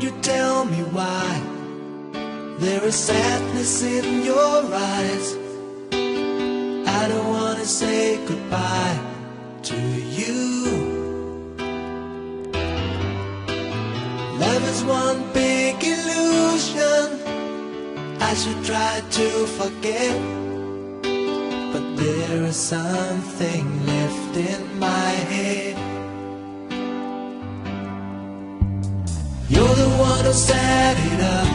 you tell me why there is sadness in your eyes? I don't wanna say goodbye to you. Love is one big illusion I should try to forget, but there is something left in my head. You're the one who set it up,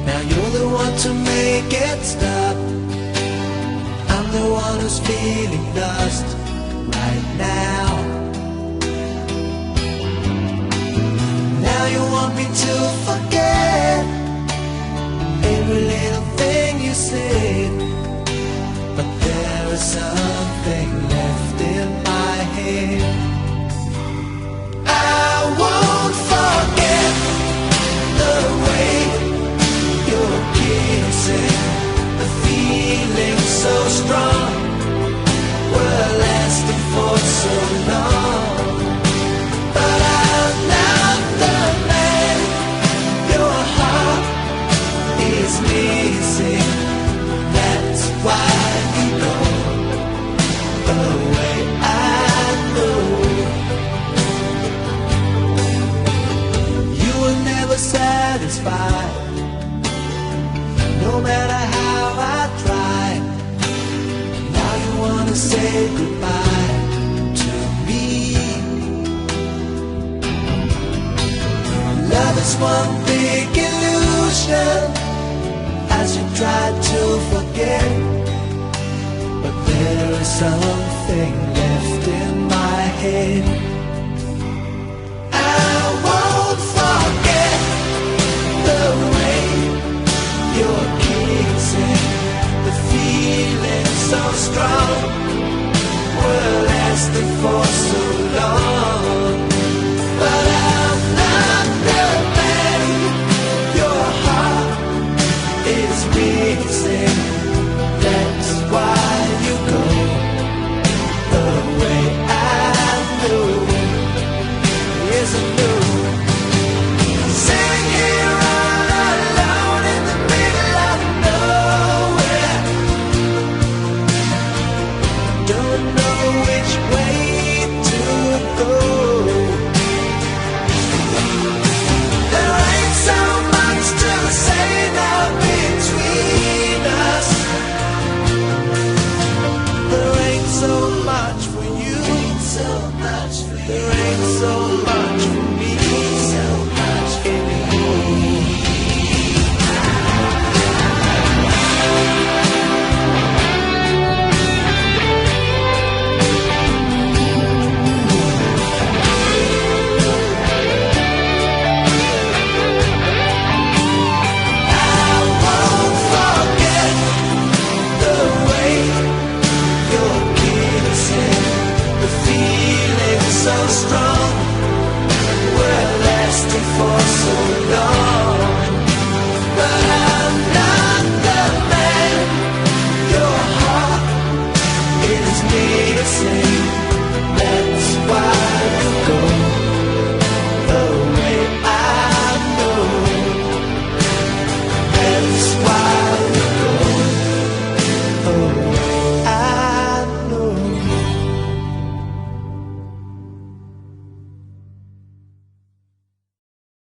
now you're the one to make it stop. I'm the one who's feeling lost right now. Now you want me to forget every little thing you said, but there is something left in my head. I won't forget the way you're kissing, the feeling so strong, we're lasting for so long. But I'm not the man your heart is missing. That's why you go away. I know you were never satisfied, no matter how I tried. Now you wanna say goodbye to me. Love is one big illusion I should try to forget, but there is something left in my head. I won't forget the way you're kissing, the feeling so strong, we're lasting for so long. But I'm not the man your heart is missing. That's why